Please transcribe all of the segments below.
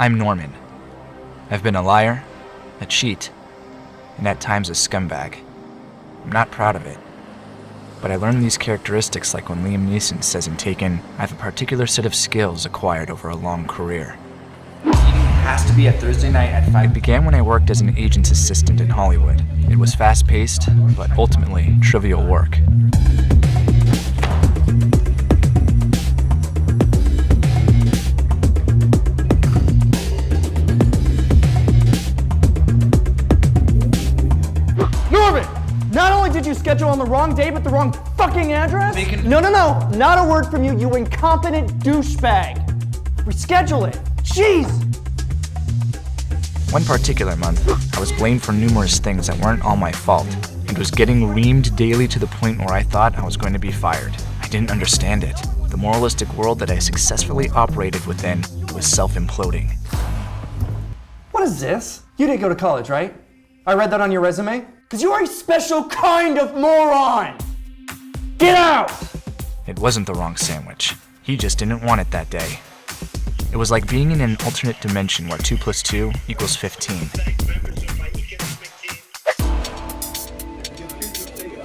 I'm Norman. I've been a liar, a cheat, and at times a scumbag. I'm not proud of it. But I learned these characteristics like when Liam Neeson says in Taken, I have a particular set of skills acquired over a long career. Has to be at Thursday night at 5. It began when I worked as an agent's assistant in Hollywood. It was fast-paced, but ultimately trivial work. Norman! Not only did you schedule on the wrong day, but the wrong fucking address? No, not a word from you, you incompetent douchebag. Reschedule it. Jeez! One particular month, I was blamed for numerous things that weren't all my fault, and was getting reamed daily to the point where I thought I was going to be fired. I didn't understand it. The moralistic world that I successfully operated within was self-imploding. What is this? You didn't go to college, right? I read that on your resume? Because you are a special kind of moron! Get out! It wasn't the wrong sandwich. He just didn't want it that day. It was like being in an alternate dimension where 2 + 2 = 15.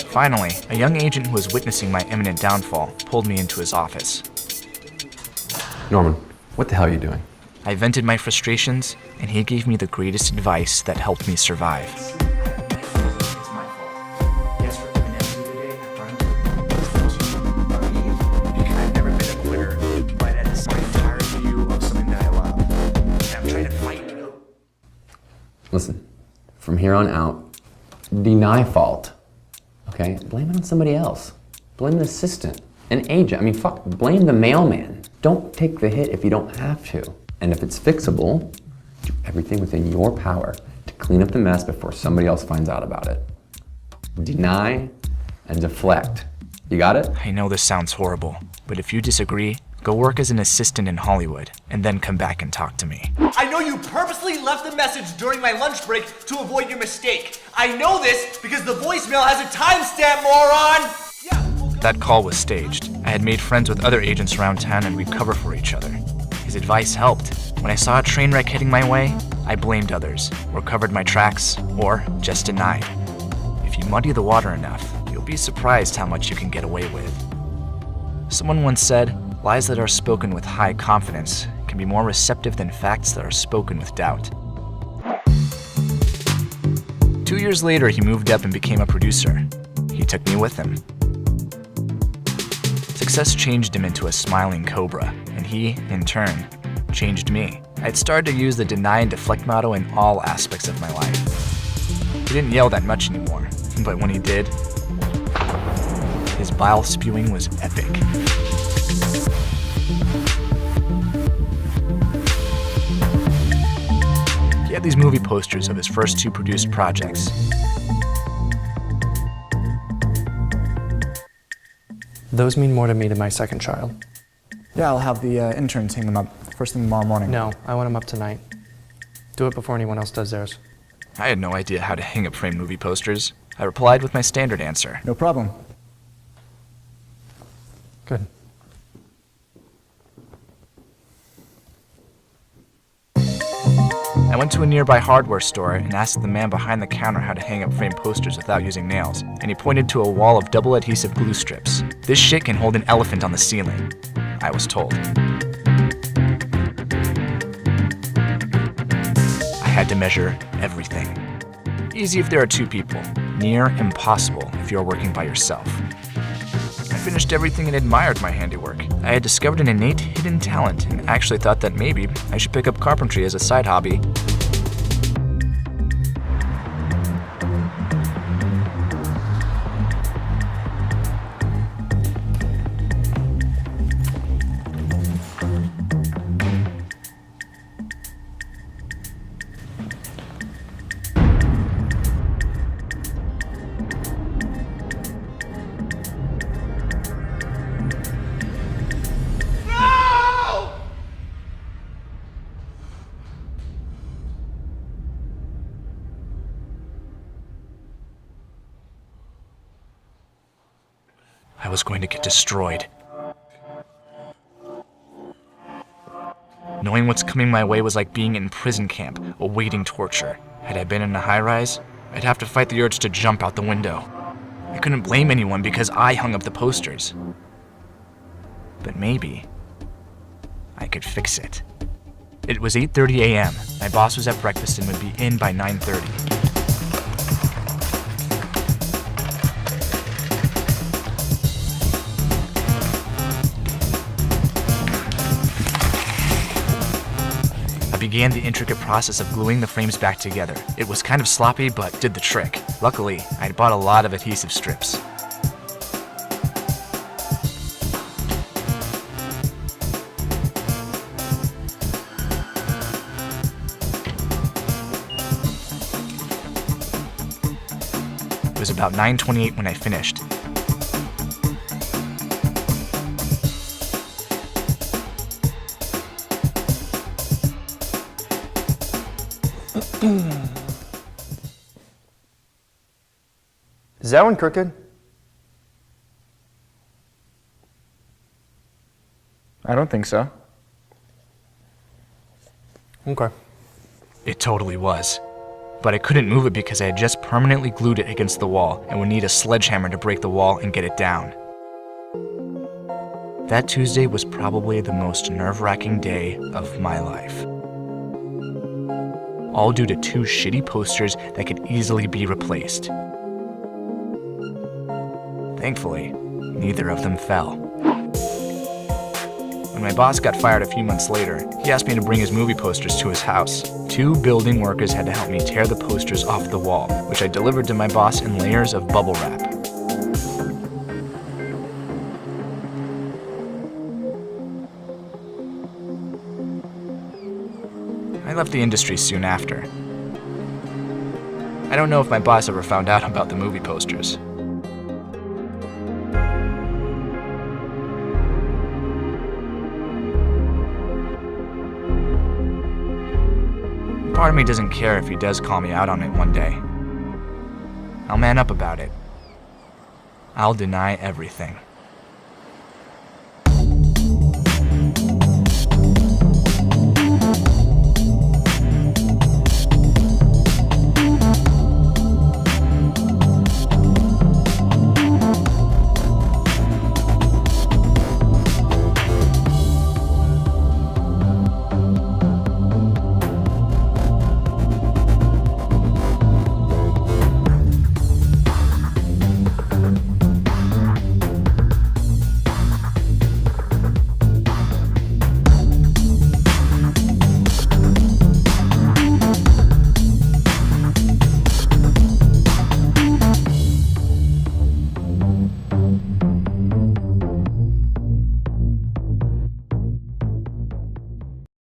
Finally, a young agent who was witnessing my imminent downfall pulled me into his office. Norman, what the hell are you doing? I vented my frustrations, and he gave me the greatest advice that helped me survive. Listen, from here on out, deny fault, okay? Blame it on somebody else. Blame an assistant, an agent. I mean, fuck, blame the mailman. Don't take the hit if you don't have to. And if it's fixable, do everything within your power to clean up the mess before somebody else finds out about it. Deny and deflect. You got it? I know this sounds horrible, but if you disagree, go work as an assistant in Hollywood, and then come back and talk to me. I know you purposely left the message during my lunch break to avoid your mistake. I know this because the voicemail has a timestamp, moron! That call was staged. I had made friends with other agents around town and we'd cover for each other. His advice helped. When I saw a train wreck heading my way, I blamed others, or covered my tracks, or just denied. If you muddy the water enough, you'll be surprised how much you can get away with. Someone once said, lies that are spoken with high confidence can be more receptive than facts that are spoken with doubt. 2 years later, he moved up and became a producer. He took me with him. Success changed him into a smiling cobra, and he, in turn, changed me. I'd started to use the deny and deflect motto in all aspects of my life. He didn't yell that much anymore, but when he did, his bile spewing was epic. He had these movie posters of his first 2 produced projects. Those mean more to me than my second child. Yeah, I'll have the interns hang them up first thing tomorrow morning. No, I want them up tonight. Do it before anyone else does theirs. I had no idea how to hang up framed movie posters. I replied with my standard answer. No problem. Good. I went to a nearby hardware store and asked the man behind the counter how to hang up framed posters without using nails, and he pointed to a wall of double adhesive glue strips. This shit can hold an elephant on the ceiling, I was told. I had to measure everything. Easy if there are 2 people, near impossible if you're working by yourself. I finished everything and admired my handiwork. I had discovered an innate hidden talent and actually thought that maybe I should pick up carpentry as a side hobby. I was going to get destroyed. Knowing what's coming my way was like being in prison camp, awaiting torture. Had I been in a high-rise, I'd have to fight the urge to jump out the window. I couldn't blame anyone because I hung up the posters. But maybe I could fix it. It was 8:30 a.m. My boss was at breakfast and would be in by 9:30. I began the intricate process of gluing the frames back together. It was kind of sloppy, but did the trick. Luckily, I'd bought a lot of adhesive strips. It was about 9:28 when I finished. Is that one crooked? I don't think so. Okay. It totally was. But I couldn't move it because I had just permanently glued it against the wall and would need a sledgehammer to break the wall and get it down. That Tuesday was probably the most nerve-wracking day of my life. All due to 2 shitty posters that could easily be replaced. Thankfully, neither of them fell. When my boss got fired a few months later, he asked me to bring his movie posters to his house. 2 building workers had to help me tear the posters off the wall, which I delivered to my boss in layers of bubble wrap. I left the industry soon after. I don't know if my boss ever found out about the movie posters. Part of me doesn't care if he does call me out on it one day. I'll man up about it. I'll deny everything.